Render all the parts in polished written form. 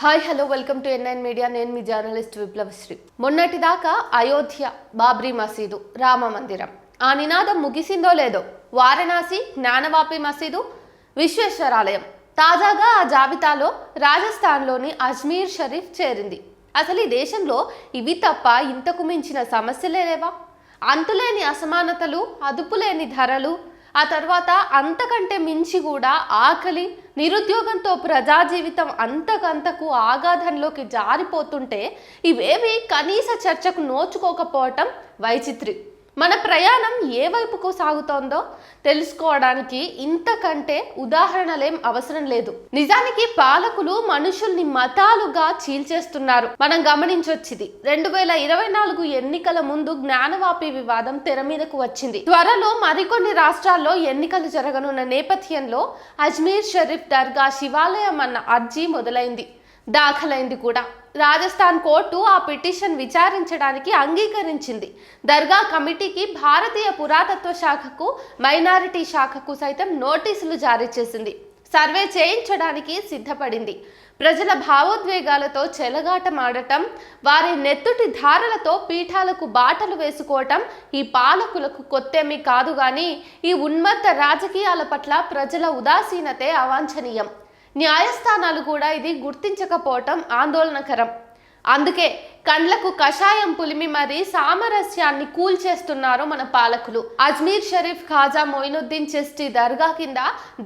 Hi hello welcome to NIN media. నేను మీ journalist విప్లవశ్రీ. మొన్నటిదాకా అయోధ్య, బాబ్రీ మసీదు, రామ మందిరం ఆ నినాదం ముగిసిందో లేదో, వారణాసి, జ్ఞానవాపి మసీదు, విశ్వేశ్వరాలయం, తాజాగా ఆ జాబితాలో రాజస్థాన్లోని అజ్మీర్ షరీఫ్ చేరింది. అసలు ఈ దేశంలో ఇవి తప్ప ఇంతకు మించిన సమస్యలే లేవా? అంతులేని అసమానతలు, అదుపులేని ధరలు, ఆ తర్వాత అంతకంటే మించి కూడా ఆకలి, నిరుద్యోగంతో ప్రజా జీవితం అంతకంతకు ఆగాధంలోకి జారిపోతుంటే ఇవేవి కనీస చర్చకు నోచుకోకపోవటం వైచిత్రి. మన ప్రయాణం ఏ వైపుకు సాగుతోందో తెలుసుకోవడానికి ఇంతకంటే ఉదాహరణలేం అవసరం లేదు. నిజానికి పాలకులు మనుషుల్ని మతాలుగా చీల్చేస్తున్నారు. మనం గమనించొచ్చింది 2024 ఎన్నికల ముందు జ్ఞానవాపి వివాదం తెర మీదకు వచ్చింది. త్వరలో మరికొన్ని రాష్ట్రాల్లో ఎన్నికలు జరగనున్న నేపథ్యంలో అజ్మీర్ షరీఫ్ దర్గా శివాలయం అన్న అర్జీ దాఖలైంది కూడా. రాజస్థాన్ కోర్టు ఆ పిటిషన్ విచారించడానికి అంగీకరించింది. దర్గా కమిటీకి, భారతీయ పురాతత్వ శాఖకు, మైనారిటీ శాఖకు సైతం నోటీసులు జారీ చేసింది. సర్వే చేయించడానికి సిద్ధపడింది. ప్రజల భావోద్వేగాలతో చెలగాటమాడటం, వారి నెత్తుటి ధారలతో పీఠాలకు బాటలు వేసుకోవటం ఈ పాలకులకు కొత్తేమీ కాదు. కానీ ఈ ఉన్మత్త రాజకీయాల పట్ల ప్రజల ఉదాసీనతే అవాంఛనీయం. న్యాయస్థానాలు కూడా ఇది గుర్తించకపోవటం ఆందోళనకరం. అందుకే కండ్లకు కషాయం పులిమి మరీ సామరస్యాన్ని కూల్చేస్తున్నారు మన పాలకులు. అజ్మీర్ షరీఫ్ ఖాజా మొయినుద్దీన్ చిస్తి దర్గా కింద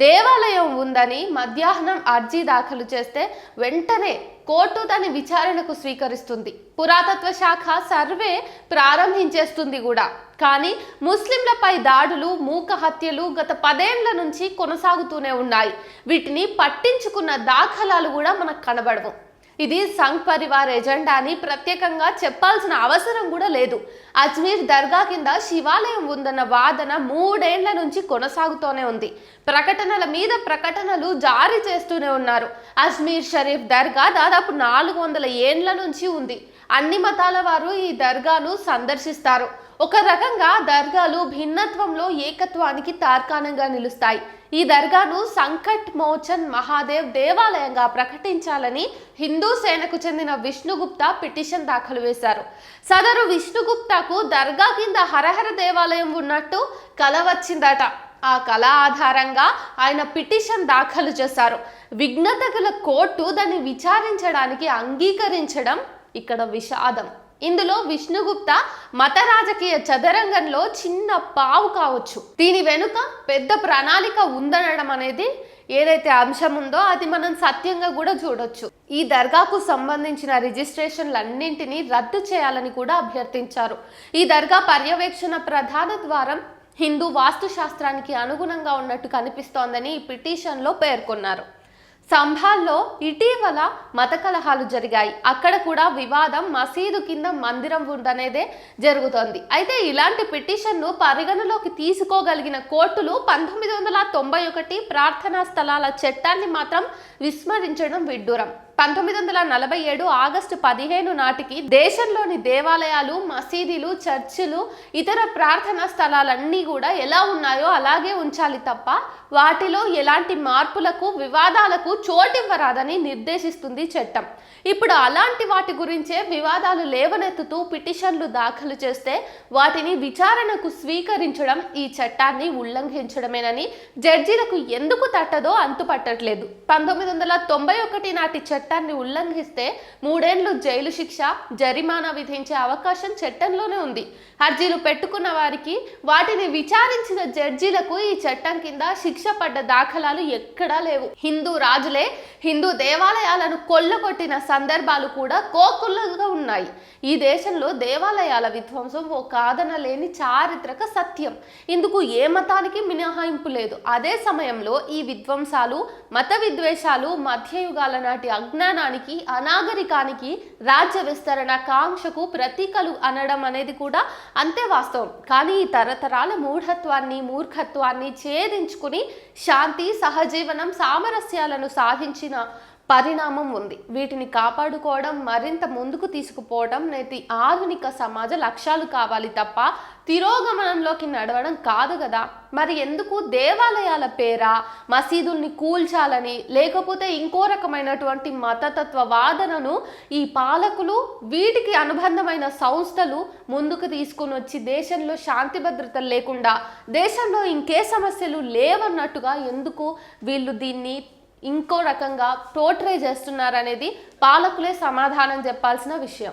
దేవాలయం ఉందని మధ్యాహ్నం అర్జీ దాఖలు చేస్తే వెంటనే కోర్టు దాని విచారణకు స్వీకరిస్తుంది. పురాతత్వ శాఖ సర్వే ప్రారంభించేస్తుంది కూడా. కానీ ముస్లింలపై దాడులు, మూక హత్యలు గత 10 ఏళ్ల నుంచి కొనసాగుతూనే ఉన్నాయి. వీటిని పట్టించుకున్న దాఖలాలు కూడా మనకు కనబడవు. ఇది సంఘ్ పరివార్ ఎజెండా అని ప్రత్యేకంగా చెప్పాల్సిన అవసరం కూడా లేదు. అజ్మీర్ దర్గా కింద శివాలయం ఉందన్న వాదన 3 ఏళ్ల నుంచి కొనసాగుతూనే ఉంది. ప్రకటనల మీద ప్రకటనలు జారీ చేస్తూనే ఉన్నారు. అజ్మీర్ షరీఫ్ దర్గా దాదాపు 400 ఏళ్ల నుంచి ఉంది. అన్ని మతాల వారు ఈ దర్గాను సందర్శిస్తారు. ఒక రకంగా దర్గాలు భిన్నత్వంలో ఏకత్వానికి తార్కాణంగా నిలుస్తాయి. ఈ దర్గాను సంకట్ మోచన్ మహాదేవ్ దేవాలయంగా ప్రకటించాలని హిందూ సేనకు చెందిన విష్ణుగుప్తా పిటిషన్ దాఖలు చేశారు. సదరు విష్ణుగుప్తాకు దర్గా కింద హరహర దేవాలయం ఉన్నట్టు కల వచ్చిందట. ఆ కళ ఆధారంగా ఆయన పిటిషన్ దాఖలు చేశారు. విఘ్నత గల కోర్టు దాన్ని విచారించడానికి అంగీకరించడం ఇక్కడ విషాదం. ఇందులో విష్ణుగుప్తా మత రాజకీయ చదరంగంలో చిన్న పావు కావచ్చు. దీని వెనుక పెద్ద ప్రణాళిక ఉందనడం అనేది ఏదైతే అంశం ఉందో అది మనం సత్యంగా కూడా చూడొచ్చు. ఈ దర్గాకు సంబంధించిన రిజిస్ట్రేషన్లన్నింటినీ రద్దు చేయాలని కూడా అభ్యర్థించారు. ఈ దర్గా పర్యవేక్షణ ప్రధాన ద్వారం హిందూ వాస్తుశాస్త్రానికి అనుగుణంగా ఉన్నట్టు కనిపిస్తోందని ఈ పిటిషన్లో పేర్కొన్నారు. సంభాల్లో ఇటీవల మత కలహాలు జరిగాయి. అక్కడ కూడా వివాదం మసీదు కింద మందిరం ఉందనేదే జరుగుతోంది. అయితే ఇలాంటి పిటిషన్ను పరిగణలోకి తీసుకోగలిగిన కోర్టులు 1991 ప్రార్థనా స్థలాల చట్టాన్ని మాత్రం విస్మరించడం విడ్డూరం. 1947 ఆగస్టు 15 నాటికి దేశంలోని దేవాలయాలు, మసీదులు, చర్చిలు, ఇతర ప్రార్థనా స్థలాలన్నీ కూడా ఎలా ఉన్నాయో అలాగే ఉంచాలి తప్ప వాటిలో ఎలాంటి మార్పులకు, వివాదాలకు చోటివ్వరాదని నిర్దేశిస్తుంది చట్టం. ఇప్పుడు అలాంటి వాటి గురించే వివాదాలు లేవనెత్తుతూ పిటిషన్లు దాఖలు చేస్తే వాటిని విచారణకు స్వీకరించడం ఈ చట్టాన్ని ఉల్లంఘించడమేనని జడ్జీలకు ఎందుకు తట్టదో అంతుపట్టట్లేదు. 1991 నాటి చట్టాన్ని ఉల్లంఘిస్తే 3 ఏళ్లు జైలు శిక్ష, జరిమానా విధించే అవకాశం చట్టంలోనే ఉంది. అర్జీలు పెట్టుకున్న వారికి, వాటిని విచారించిన జడ్జీలకు ఈ చట్టం కింద శిక్ష పడ్డ దాఖలాలు ఎక్కడా లేవు. హిందూ రాజులే హిందూ దేవాలయాలను కొల్లగొట్టిన సందర్భాలు కూడా కోకొల్లగా ఉన్నాయి. ఈ దేశంలో దేవాలయాల విధ్వంసం ఓ కాదనలేని చారిత్రక సత్యం. ఇందుకు ఏ మతానికి మినహాయింపు లేదు. అదే సమయంలో ఈ విధ్వంసాలు, మత విద్వేషాలు మధ్యయుగాల నాటి అజ్ఞానానికి, అనాగరికానికి, రాజ్య విస్తరణ కాంక్షకు ప్రతీకలు అనడం అనేది కూడా అంతే వాస్తవం. కానీ ఈ తరతరాల మూఢత్వాన్ని, మూర్ఖత్వాన్ని ఛేదించుకుని శాంతి, సహజీవనం, సామరస్యాలను సాధించిన పరిణామం ఉంది. వీటిని కాపాడుకోవడం, మరింత ముందుకు తీసుకుపోవడం నేటి ఆధునిక సమాజ లక్ష్యాలు కావాలి తప్ప తిరోగమనంలోకి నడవడం కాదు కదా. మరి ఎందుకు దేవాలయాల పేర మసీదుల్ని కూల్చాలని, లేకపోతే ఇంకో రకమైనటువంటి మతతత్వ వాదనను ఈ పాలకులు, వీటికి అనుబంధమైన సంస్థలు ముందుకు తీసుకొని వచ్చి దేశంలో శాంతి భద్రతలు లేకుండా, దేశంలో ఇంకే సమస్యలు లేవన్నట్టుగా ఎందుకు వీళ్ళు దీన్ని ఇంకో రకంగా పోర్ట్రే చేస్తున్నారనేది పాలకులే సమాధానం చెప్పాల్సిన విషయం.